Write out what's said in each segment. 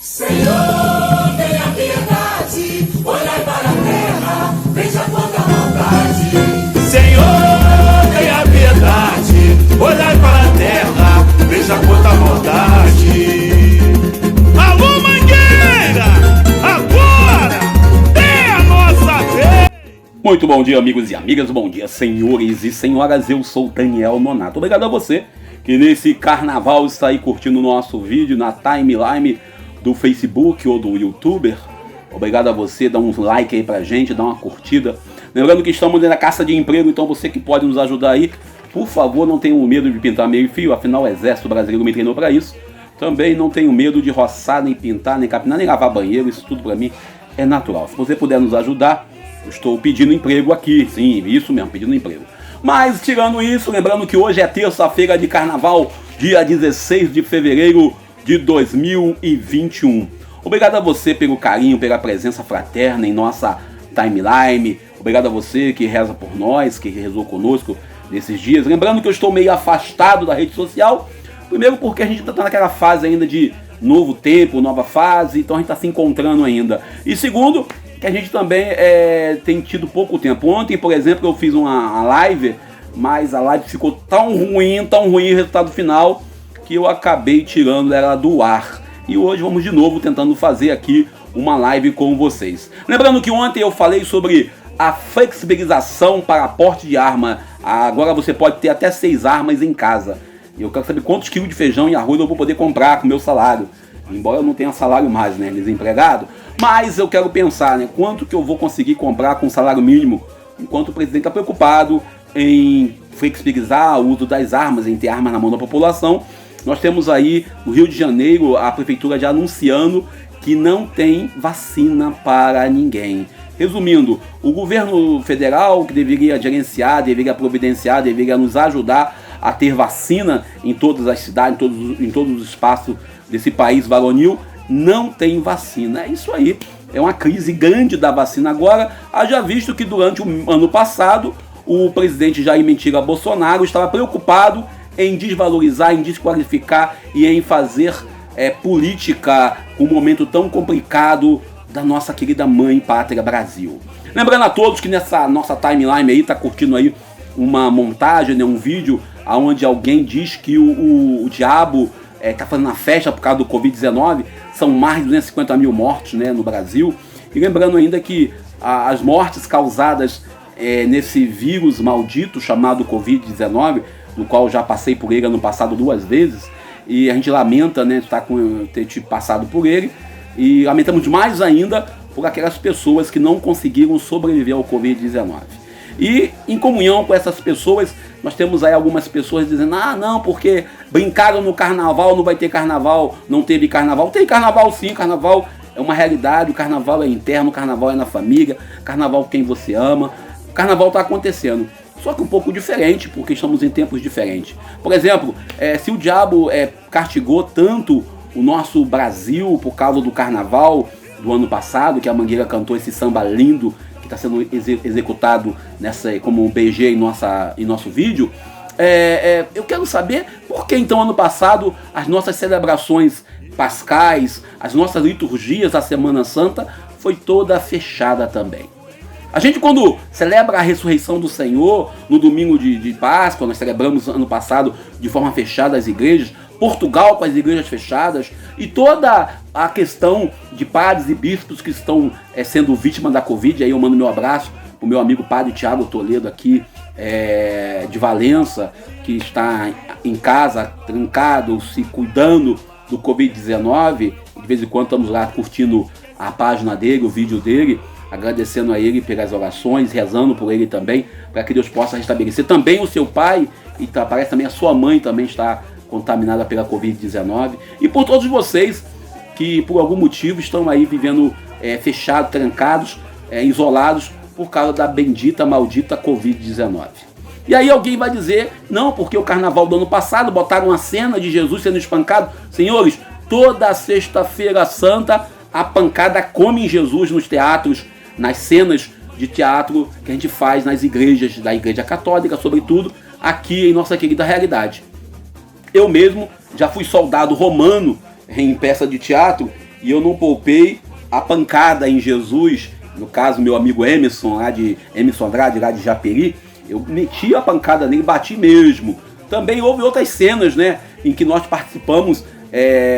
Senhor, tenha piedade, olhai para a terra, veja quanta maldade. Senhor, tenha piedade, olhai para a terra, veja quanta maldade. Alô, Mangueira, agora é a nossa vez. Muito bom dia, amigos e amigas, bom dia, senhores e senhoras, eu sou Daniel Nonato. Obrigado a você que nesse carnaval está aí curtindo o nosso vídeo na timeline do Facebook ou do YouTuber. Obrigado a você, dá um like aí pra gente, dá uma curtida. Lembrando que estamos na caça de emprego, então você que pode nos ajudar aí, por favor, não tenham medo de pintar meio fio, afinal o Exército Brasileiro me treinou para isso. Também não tenho medo de roçar, nem pintar, nem capinar, nem lavar banheiro, isso tudo para mim é natural. Se você puder nos ajudar, eu estou pedindo emprego aqui, sim, isso mesmo, pedindo emprego. Mas tirando isso, lembrando que hoje é terça-feira de carnaval, dia 16 de fevereiro de 2021. Obrigado a você pelo carinho, pela presença fraterna em nossa timeline. Obrigado a você que reza por nós, que rezou conosco nesses dias. Lembrando que eu estou meio afastado da rede social. Primeiro porque a gente está naquela fase ainda de novo tempo, nova fase, então a gente está se encontrando ainda. E segundo, que a gente também tem tido pouco tempo. Ontem, por exemplo, eu fiz uma live, mas a live ficou tão ruim o resultado final, que eu acabei tirando ela do ar. E hoje vamos de novo tentando fazer aqui uma live com vocês. Lembrando que ontem eu falei sobre a flexibilização para porte de arma. Agora você pode ter até 6 armas em casa. E eu quero saber quantos quilos de feijão e arroz eu vou poder comprar com o meu salário. Embora eu não tenha salário mais, né, desempregado. Mas eu quero pensar, né, quanto que eu vou conseguir comprar com salário mínimo. Enquanto o presidente está preocupado em flexibilizar o uso das armas, em ter armas na mão da população. Nós temos aí no Rio de Janeiro a prefeitura já anunciando que não tem vacina para ninguém. Resumindo, o governo federal, que deveria gerenciar, deveria providenciar, deveria nos ajudar a ter vacina em todas as cidades, em todos os espaços desse país varonil, não tem vacina. É isso aí, é uma crise grande da vacina agora, haja visto que durante o ano passado o presidente Jair Mentiga Bolsonaro estava preocupado em desvalorizar, em desqualificar e em fazer política com um momento tão complicado da nossa querida mãe pátria Brasil. Lembrando a todos que nessa nossa timeline aí, tá curtindo aí uma montagem, né, um vídeo onde alguém diz que o diabo tá fazendo uma festa por causa do Covid-19, são mais de 250 mil mortos, né, no Brasil. E lembrando ainda que as mortes causadas nesse vírus maldito chamado Covid-19, no qual já passei por ele ano passado 2 vezes, e a gente lamenta, né, ter passado por ele, e lamentamos mais ainda por aquelas pessoas que não conseguiram sobreviver ao Covid-19. E em comunhão com essas pessoas, nós temos aí algumas pessoas dizendo: ah, não, porque brincaram no carnaval, não vai ter carnaval, não teve carnaval. Tem carnaval sim, carnaval é uma realidade, o carnaval é interno, o carnaval é na família, carnaval quem você ama, o carnaval está acontecendo. Só que um pouco diferente, porque estamos em tempos diferentes. Por exemplo, se o diabo castigou tanto o nosso Brasil por causa do carnaval do ano passado, que a Mangueira cantou esse samba lindo, que está sendo executado como um BG em nosso vídeo, eu quero saber por que então ano passado as nossas celebrações pascais, as nossas liturgias da Semana Santa foi toda fechada também. A gente, quando celebra a ressurreição do Senhor no domingo de Páscoa, nós celebramos ano passado de forma fechada as igrejas, Portugal com as igrejas fechadas, e toda a questão de padres e bispos que estão sendo vítimas da Covid. Aí eu mando meu abraço para o meu amigo padre Tiago Toledo aqui de Valença, que está em casa, trancado, se cuidando do Covid-19. De vez em quando estamos lá curtindo a página dele, o vídeo dele, agradecendo a ele pelas orações, rezando por ele também, para que Deus possa restabelecer também o seu pai, e parece também a sua mãe também está contaminada pela Covid-19, e por todos vocês que por algum motivo estão aí vivendo fechados, trancados, isolados, por causa da bendita, maldita Covid-19. E aí alguém vai dizer: não, porque o carnaval do ano passado botaram a cena de Jesus sendo espancado. Senhores, toda sexta-feira santa a pancada come em Jesus nos teatros, nas cenas de teatro que a gente faz nas igrejas, da Igreja Católica, sobretudo aqui em nossa querida realidade. Eu mesmo já fui soldado romano em peça de teatro e eu não poupei a pancada em Jesus. No caso, meu amigo Emerson Andrade, lá de Japeri, eu meti a pancada nele, bati mesmo. Também houve outras cenas, né, em que nós participamos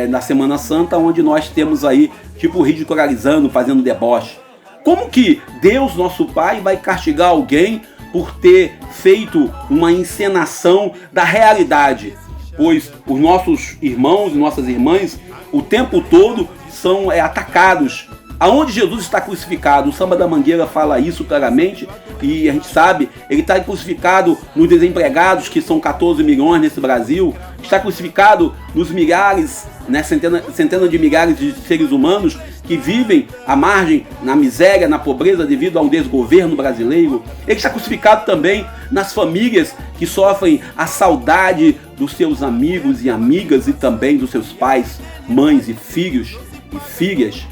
na Semana Santa, onde nós temos aí, tipo, ridicularizando, fazendo deboche. Como que Deus, nosso Pai, vai castigar alguém por ter feito uma encenação da realidade? Pois os nossos irmãos e nossas irmãs, o tempo todo, são atacados. Aonde Jesus está crucificado? O Samba da Mangueira fala isso claramente, e a gente sabe, ele está crucificado nos desempregados, que são 14 milhões nesse Brasil, está crucificado nos milhares, né, centenas de milhares de seres humanos que vivem à margem, na miséria, na pobreza devido ao desgoverno brasileiro. Ele está crucificado também nas famílias que sofrem a saudade dos seus amigos e amigas e também dos seus pais, mães e filhos e filhas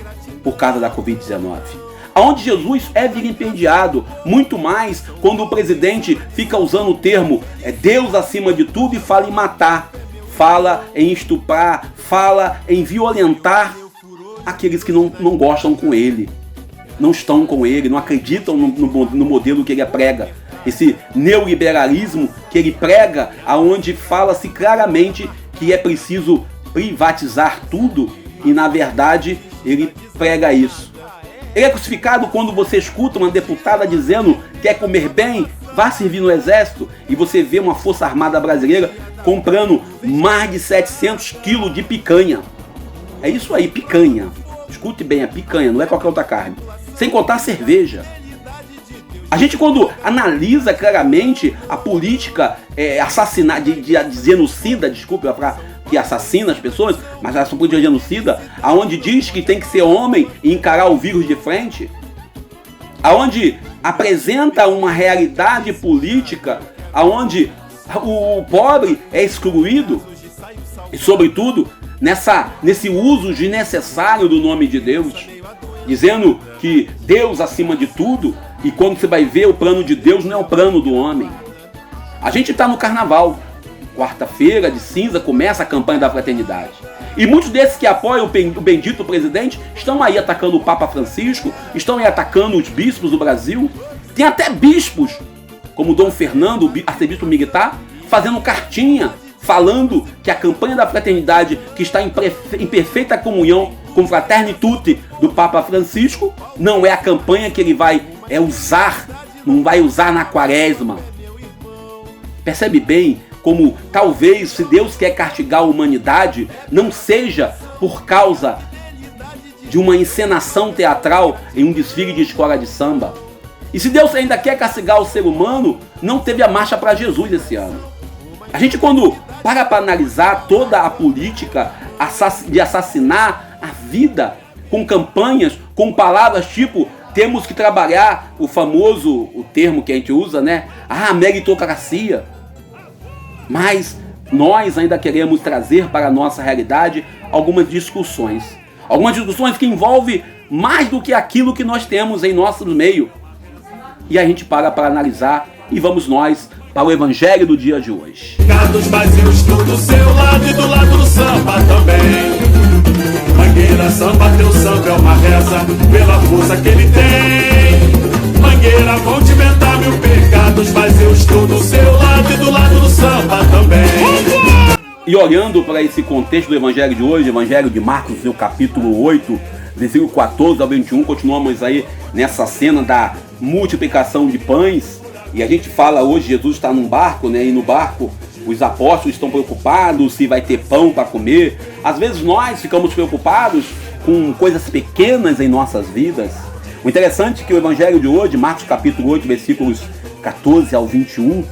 por causa da Covid-19. Aonde Jesus é vilipendiado, muito mais quando o presidente fica usando o termo Deus acima de tudo e fala em matar, fala em estuprar, fala em violentar aqueles que não gostam com ele, não estão com ele, não acreditam no modelo que ele prega. Esse neoliberalismo que ele prega, aonde fala-se claramente que é preciso privatizar tudo, e na verdade ele prega isso. Ele é crucificado quando você escuta uma deputada dizendo que quer comer bem, vá servir no exército, e você vê uma Força Armada brasileira comprando mais de 700 quilos de picanha. É isso aí, picanha. Escute bem, é picanha, não é qualquer outra carne. Sem contar a cerveja. A gente, quando analisa claramente a política de genocida, desculpa, que assassina as pessoas, mas essa política de genocida, aonde diz que tem que ser homem e encarar o vírus de frente, aonde apresenta uma realidade política, aonde o pobre é excluído, e sobretudo nesse uso desnecessário do nome de Deus, dizendo que Deus acima de tudo, e quando você vai ver o plano de Deus não é o plano do homem. A gente está no carnaval, quarta-feira de cinza começa a campanha da fraternidade, e muitos desses que apoiam o bendito presidente estão aí atacando o Papa Francisco, estão aí atacando os bispos do Brasil. Tem até bispos, como Dom Fernando, arcebispo militar, fazendo cartinha, falando que a campanha da fraternidade, que está em perfeita comunhão com Fratelli Tutti do Papa Francisco, não é a campanha que ele vai não vai usar na quaresma. Percebe bem como talvez, se Deus quer castigar a humanidade, não seja por causa de uma encenação teatral em um desfile de escola de samba. E se Deus ainda quer castigar o ser humano, não teve a marcha para Jesus esse ano. A gente, quando para analisar toda a política de assassinar a vida, com campanhas, com palavras tipo, temos que trabalhar o termo que a gente usa, né? Meritocracia. Mas nós ainda queremos trazer para a nossa realidade algumas discussões que envolvem mais do que aquilo que nós temos em nosso meio. E a gente para analisar, e vamos nós para o evangelho do dia de hoje. Gatos vazios do seu lado e do lado do samba também. Mangueira, samba, teu samba é uma reza pela força que ele tem. Mangueira, vão te inventar mil pecados vazios do seu lado e do lado do samba também. E olhando para esse contexto do evangelho de hoje, evangelho de Marcos, seu capítulo 8, versículo 14 ao 21, continuamos aí nessa cena da multiplicação de pães. E a gente fala hoje, Jesus está num barco, né? E no barco os apóstolos estão preocupados se vai ter pão para comer. Às vezes nós ficamos preocupados com coisas pequenas em nossas vidas. O interessante é que o evangelho de hoje, Marcos capítulo 8, versículos 14 ao 21,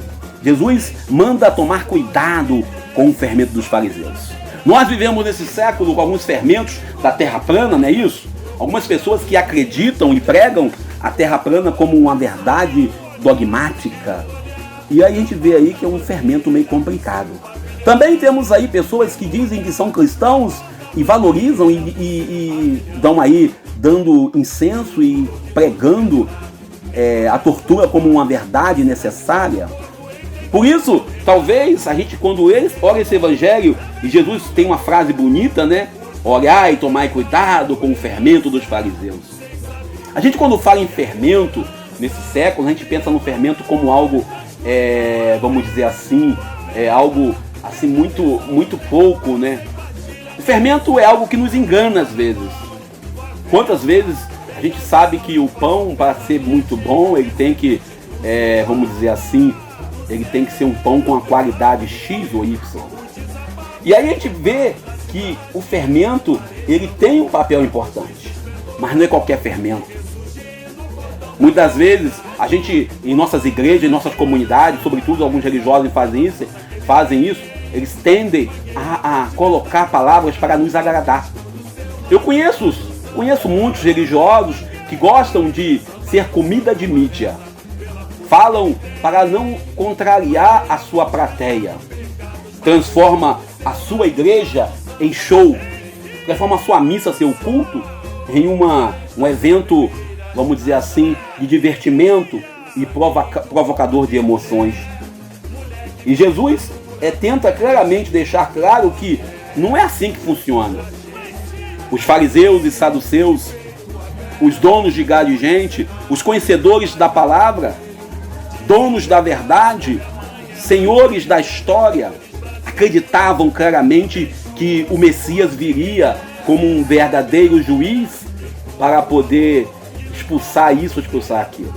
Jesus manda tomar cuidado com o fermento dos fariseus. Nós vivemos nesse século com alguns fermentos da terra plana, não é isso? Algumas pessoas que acreditam e pregam a terra plana como uma verdade dogmática. E aí a gente vê aí que é um fermento meio complicado. Também temos aí pessoas que dizem que são cristãos e valorizam e dão aí dando incenso e pregando a tortura como uma verdade necessária. Por isso, talvez a gente, quando olha esse evangelho, e Jesus tem uma frase bonita, né? Olhai e tomai cuidado com o fermento dos fariseus. A gente, quando fala em fermento, nesse século, a gente pensa no fermento como algo, vamos dizer assim, algo assim muito pouco, né? O fermento é algo que nos engana às vezes. Quantas vezes a gente sabe que o pão, para ser muito bom, ele tem que, vamos dizer assim, ele tem que ser um pão com a qualidade X ou Y. E aí a gente vê que o fermento, ele tem um papel importante, mas não é qualquer fermento. Muitas vezes, a gente, em nossas igrejas, em nossas comunidades, sobretudo alguns religiosos fazem isso, eles tendem a colocar palavras para nos agradar. Eu conheço muitos religiosos que gostam de ser comida de mídia. Falam para não contrariar a sua plateia. Transforma a sua igreja em show. Transforma a sua missa, seu culto, em um evento, vamos dizer assim, de divertimento e provocador de emoções. E Jesus tenta claramente deixar claro que não é assim que funciona. Os fariseus e saduceus, os donos de gado e gente, os conhecedores da palavra, donos da verdade, senhores da história, acreditavam claramente que o Messias viria como um verdadeiro juiz para poder expulsar isso, expulsar aquilo.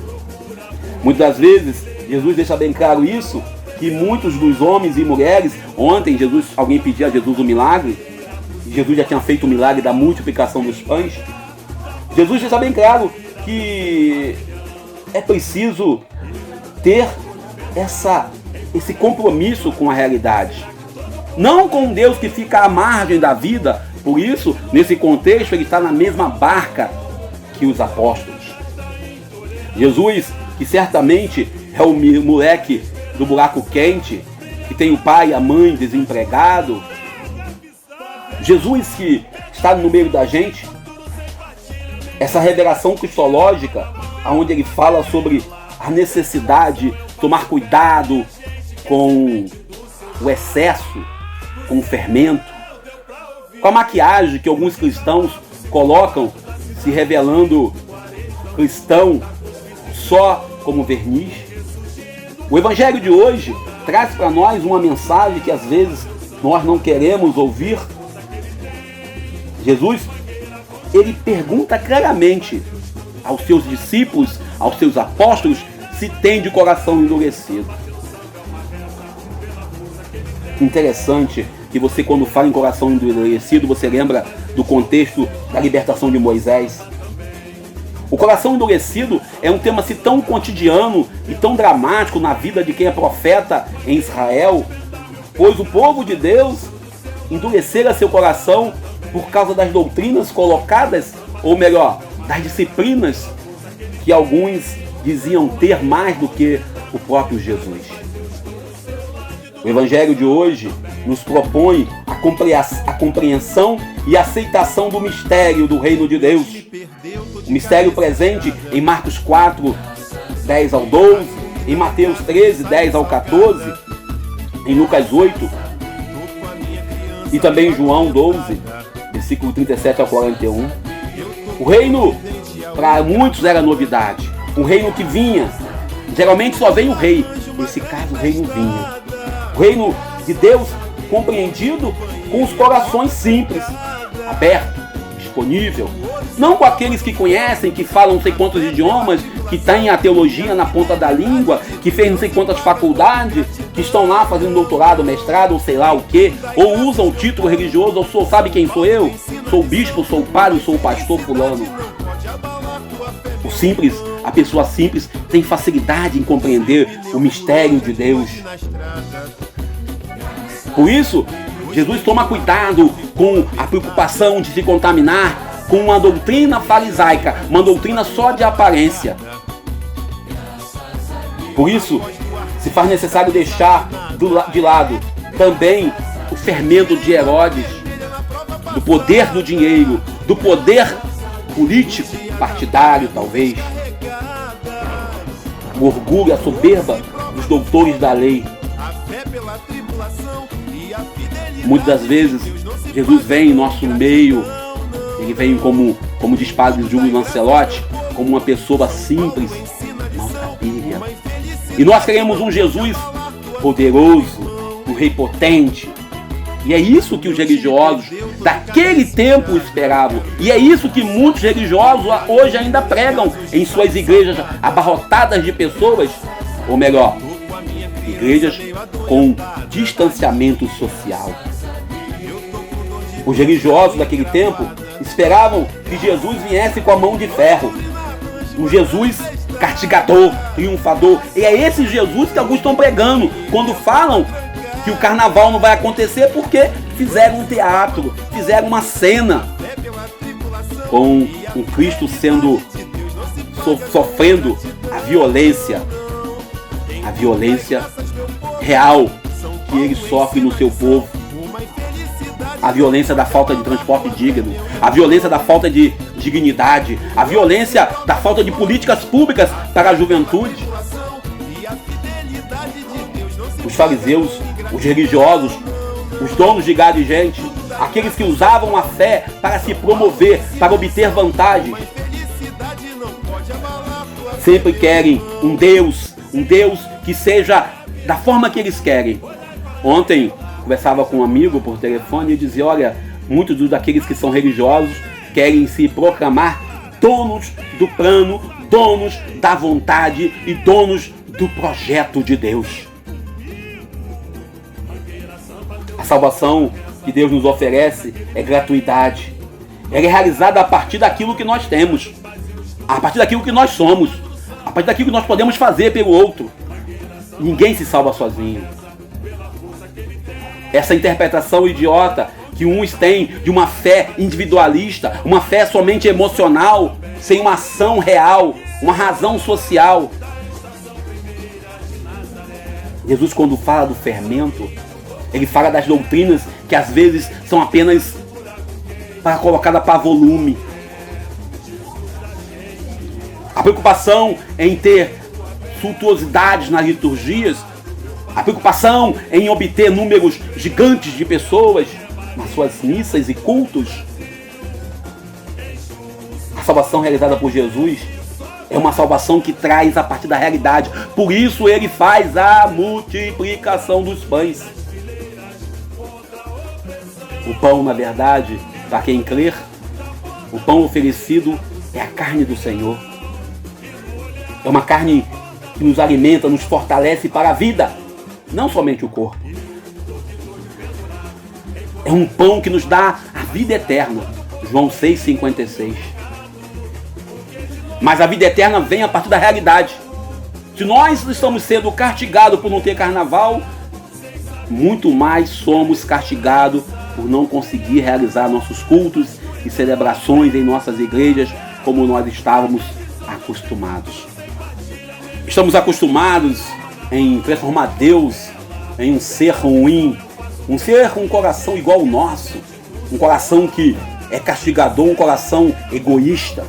Muitas vezes, Jesus deixa bem claro isso, que muitos dos homens e mulheres, ontem alguém pedia a Jesus um milagre, e Jesus já tinha feito o milagre da multiplicação dos pães. Jesus deixa bem claro que é preciso ter esse compromisso com a realidade. Não com Deus que fica à margem da vida. Por isso, nesse contexto, ele está na mesma barca que os apóstolos. Jesus, que certamente é o moleque do buraco quente, que tem o pai e a mãe desempregado. Jesus que está no meio da gente. Essa revelação cristológica, onde ele fala sobre a necessidade de tomar cuidado com o excesso, com o fermento, com a maquiagem que alguns cristãos colocam, se revelando cristão só como verniz. O Evangelho de hoje traz para nós uma mensagem que às vezes nós não queremos ouvir. Jesus, ele pergunta claramente aos seus discípulos, aos seus apóstolos, se tem de coração endurecido. Interessante que você, quando fala em coração endurecido, você lembra do contexto da libertação de Moisés. O coração endurecido é um tema assim tão cotidiano e tão dramático na vida de quem é profeta em Israel, pois o povo de Deus endurecera seu coração por causa das doutrinas colocadas, ou melhor, das disciplinas que alguns diziam ter mais do que o próprio Jesus. O Evangelho de hoje nos propõe a compreensão e aceitação do mistério do reino de Deus. O mistério presente em Marcos 4, 10 ao 12, em Mateus 13, 10 ao 14, em Lucas 8 e também em João 12, versículo 37 ao 41. O reino, para muitos, era novidade. Um reino que vinha, geralmente só vem o rei. Nesse caso, o reino vinha. O reino de Deus compreendido com os corações simples, aberto, disponível. Não com aqueles que conhecem, que falam não sei quantos idiomas, que têm a teologia na ponta da língua, que fez não sei quantas faculdades, que estão lá fazendo doutorado, mestrado, ou sei lá o quê, ou usam o título religioso, ou sabe quem sou eu? Sou o bispo, sou o padre, sou o pastor fulano. O simples, a pessoa simples tem facilidade em compreender o mistério de Deus. Por isso, Jesus toma cuidado com a preocupação de se contaminar com uma doutrina farisaica, uma doutrina só de aparência. Por isso, se faz necessário deixar de lado também o fermento de Herodes, do poder do dinheiro, do poder político, partidário talvez, o orgulho, a soberba dos doutores da lei. Muitas das vezes Jesus vem em nosso meio, ele vem como diz Padre Júlio Lancelotti, como uma pessoa simples, maltrapilha. E nós queremos um Jesus poderoso, um rei potente. E é isso que os religiosos daquele tempo esperavam. E é isso que muitos religiosos hoje ainda pregam em suas igrejas abarrotadas de pessoas. Ou melhor, igrejas com distanciamento social. Os religiosos daquele tempo esperavam que Jesus viesse com a mão de ferro. Um Jesus castigador, triunfador. E é esse Jesus que alguns estão pregando quando falam que o carnaval não vai acontecer porque fizeram um teatro, fizeram uma cena com um Cristo sofrendo a violência real que ele sofre no seu povo, a violência da falta de transporte digno, a violência da falta de dignidade, a violência da falta de políticas públicas para a juventude. Os fariseus, os religiosos, os donos de gado e gente, aqueles que usavam a fé para se promover, para obter vantagens, sempre querem um Deus que seja da forma que eles querem. Ontem conversava com um amigo por telefone e dizia: olha, muitos daqueles que são religiosos querem se proclamar donos do plano, donos da vontade e donos do projeto de Deus. A salvação que Deus nos oferece é gratuidade. Ela é realizada a partir daquilo que nós temos, a partir daquilo que nós somos, a partir daquilo que nós podemos fazer pelo outro. Ninguém se salva sozinho. Essa interpretação idiota que uns têm de uma fé individualista, uma fé somente emocional, sem uma ação real, uma razão social. Jesus, quando fala do fermento, ele fala das doutrinas que às vezes são apenas colocadas para volume. A preocupação em ter suntuosidades nas liturgias, a preocupação em obter números gigantes de pessoas nas suas missas e cultos. A salvação realizada por Jesus é uma salvação que traz a partir da realidade. Por isso ele faz a multiplicação dos pães. O pão, na verdade, para quem crer, o pão oferecido é a carne do Senhor. É uma carne que nos alimenta, nos fortalece para a vida, não somente o corpo. É um pão que nos dá a vida eterna. João 6,56. Mas a vida eterna vem a partir da realidade. Se nós estamos sendo castigados por não ter carnaval, muito mais somos castigados por não conseguir realizar nossos cultos e celebrações em nossas igrejas como nós estávamos acostumados. Estamos acostumados em transformar Deus em um ser ruim, um ser com um coração igual ao nosso, um coração que é castigador, um coração egoísta.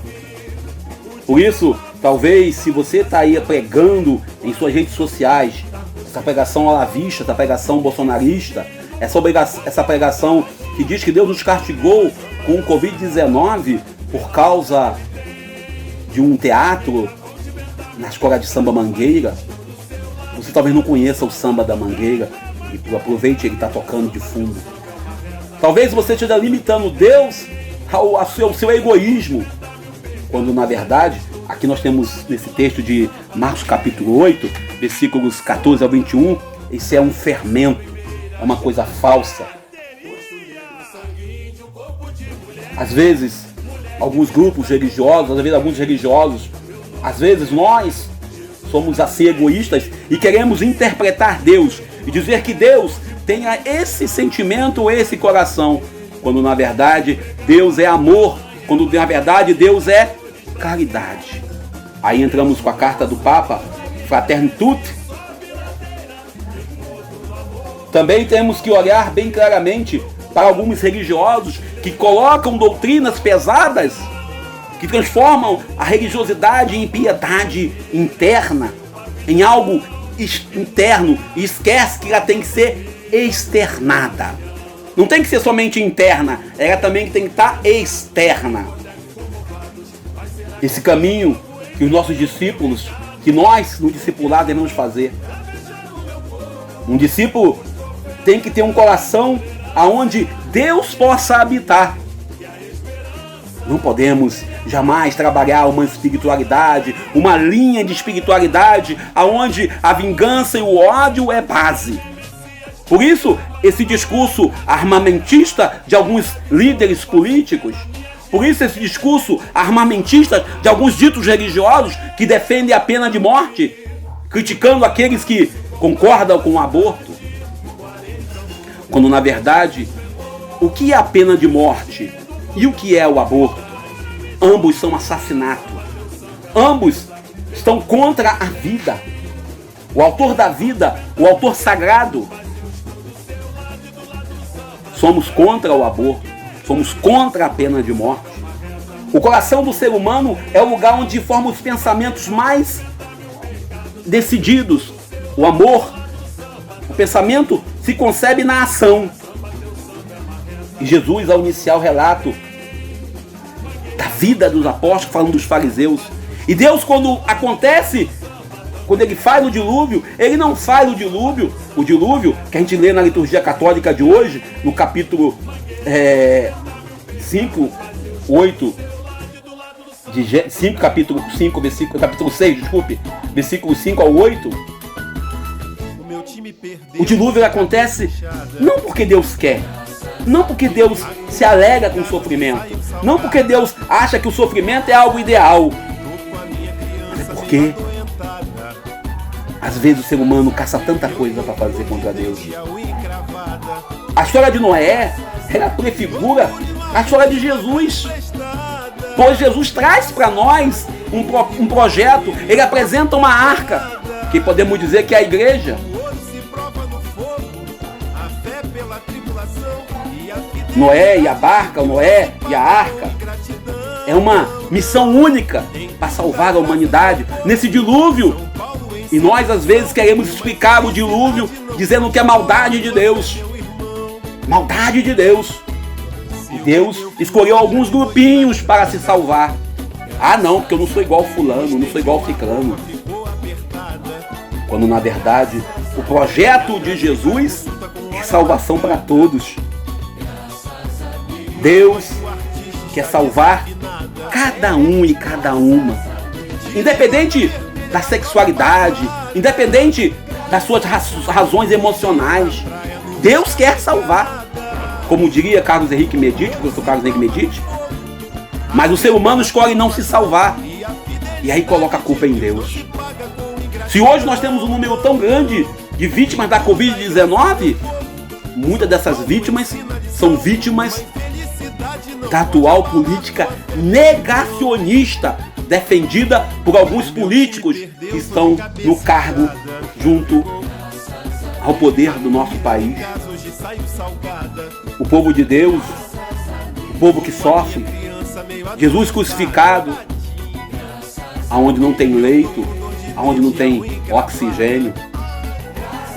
Por isso, talvez, se você está aí pregando em suas redes sociais, essa pregação olavista, essa pregação bolsonarista, essa pregação que diz que Deus nos castigou com o Covid-19 por causa de um teatro na escola de samba Mangueira, você talvez não conheça o samba da Mangueira e aproveite, ele está tocando de fundo. Talvez você esteja limitando Deus ao seu egoísmo, quando na verdade, aqui nós temos nesse texto de Marcos capítulo 8, versículos 14 ao 21, isso é um fermento, é uma coisa falsa. Às vezes, alguns grupos religiosos, às vezes nós somos assim egoístas e queremos interpretar Deus e dizer que Deus tenha esse sentimento, esse coração, quando na verdade Deus é amor, quando na verdade Deus é caridade. Aí entramos com a carta do Papa, Fratelli Tutti. Também temos que olhar bem claramente para alguns religiosos que colocam doutrinas pesadas, que transformam a religiosidade em piedade interna, em algo interno, e esquece que ela tem que ser externada. não tem que ser somente interna, ela também tem que estar externa. Esse caminho que os nossos discípulos, que nós no discipulado devemos fazer. Um discípulo tem que ter um coração aonde Deus possa habitar. Não podemos jamais trabalhar uma espiritualidade, uma linha de espiritualidade aonde a vingança e o ódio é base. Por isso, esse discurso armamentista de alguns líderes políticos, por isso esse discurso armamentista de alguns ditos religiosos que defendem a pena de morte, criticando aqueles que concordam com o aborto, quando na verdade, o que é a pena de morte e o que é o aborto? Ambos são assassinato. Ambos estão contra a vida. O autor da vida, o autor sagrado. Somos contra o aborto. Somos contra a pena de morte. O coração do ser humano é o lugar onde forma os pensamentos mais decididos. O amor, o pensamento se concebe na ação. E Jesus, ao iniciar o relato da vida dos apóstolos, falando dos fariseus. E Deus, quando ele faz o dilúvio, ele não faz o dilúvio que a gente lê na liturgia católica de hoje, no capítulo capítulo 6, versículo 5 ao 8. O dilúvio acontece não porque Deus quer, não porque Deus se alegra com o sofrimento, não porque Deus acha que o sofrimento é algo ideal, mas é porque às vezes o ser humano caça tanta coisa para fazer contra Deus. A história de Noé, ela prefigura a história de Jesus, pois Jesus traz para nós um projeto, ele apresenta uma arca, que podemos dizer que é a igreja. Noé e a barca, o Noé e a arca, é uma missão única para salvar a humanidade nesse dilúvio. E nós às vezes queremos explicar o dilúvio dizendo que é maldade de Deus. Maldade de Deus. E Deus escolheu alguns grupinhos para se salvar. Ah não, porque eu não sou igual fulano, não sou igual ciclano. Quando na verdade o projeto de Jesus é salvação para todos. Deus quer salvar cada um e cada uma, independente da sexualidade, independente das suas razões emocionais. Deus quer salvar, como diria Carlos Henrique Medite, professor Carlos Henrique Medite, mas o ser humano escolhe não se salvar, e aí coloca a culpa em Deus. Se hoje nós temos um número tão grande de vítimas da Covid-19, muitas dessas vítimas são vítimas da atual política negacionista defendida por alguns políticos que estão no cargo junto ao poder do nosso país. O povo de Deus, o povo que sofre, Jesus crucificado, aonde não tem leito, aonde não tem oxigênio.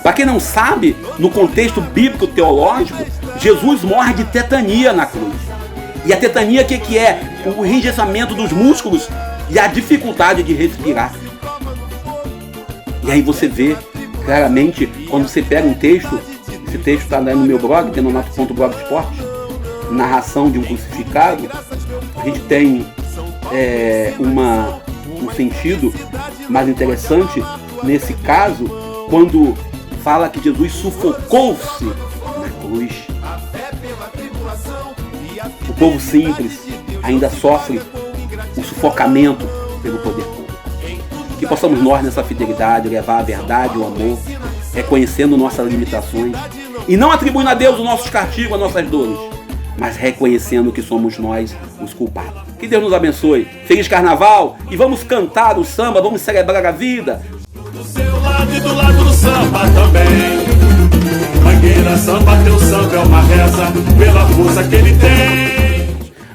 Para quem não sabe, no contexto bíblico teológico, Jesus morre de tetania na cruz. E a tetania, o que é? O enrijecimento dos músculos e a dificuldade de respirar. E aí você vê claramente, quando você pega um texto, esse texto está no meu blog, tem no nosso.blogspot, narração de um crucificado, a gente tem um sentido mais interessante nesse caso, quando fala que Jesus sufocou-se na cruz. O povo simples ainda sofre o sufocamento pelo poder público. Que possamos nós, nessa fidelidade, levar a verdade, o amor, reconhecendo nossas limitações e não atribuindo a Deus os nossos castigos, as nossas dores, mas reconhecendo que somos nós os culpados. Que Deus nos abençoe. Feliz Carnaval e vamos cantar o samba, vamos celebrar a vida. Do seu lado e do lado do samba também. Mangueira, samba, teu samba é uma reza pela força que ele tem.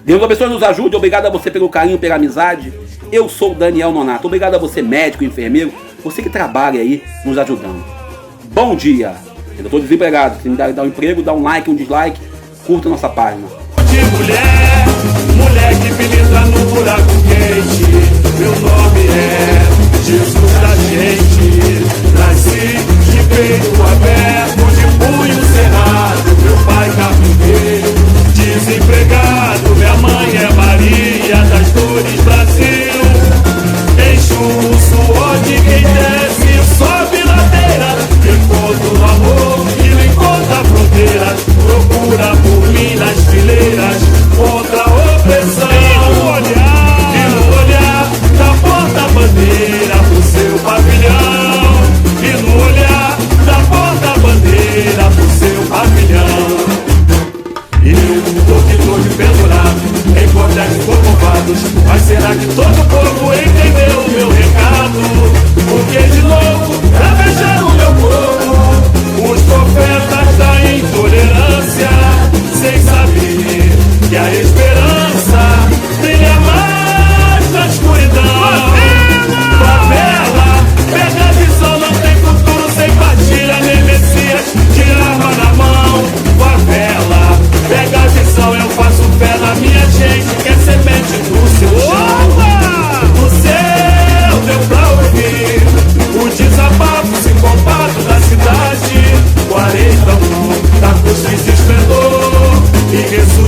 Deus abençoe, nos ajude. Obrigado a você pelo carinho, pela amizade. Eu sou o Daniel Nonato. Obrigado a você, médico, enfermeiro, você que trabalha aí nos ajudando. Bom dia. Eu estou desempregado. Se me dá um emprego, dá um like, um dislike. curta nossa página. De mulher, mulher que penetra no buraco quente. Meu nome é Jesus da gente. Nasci de peito aberto, de punho cerrado. Meu pai carpinteiro, desempregado. Minha mãe é Maria das Dores, Brasil. Enxo o suor de quem desce e sobe ladeira. Encontro o amor e não encontra fronteira. Procura por mim nas fileiras contra a opressão. E no olhar da porta-bandeira pro seu pavilhão. E no olhar da porta-bandeira pro seu pavilhão. Eu tô de pendurado em cordéis corcovados. Mas será que todo o povo entendeu o meu recado? Porque de novo rabejaram o meu povo os profetas da intolerância, sem saber que a esperança brilha mais na escuridão. Favela, pega a visão, não tem futuro sem partilha, nem Messias de arma na mão. Favela, pega a visão, eu faço fé na minha gente, que é semente do seu chão. O céu deu pra ouvir o desabafo sincopado da cidade. 41 da cruz que se esplendor e ressuscitou.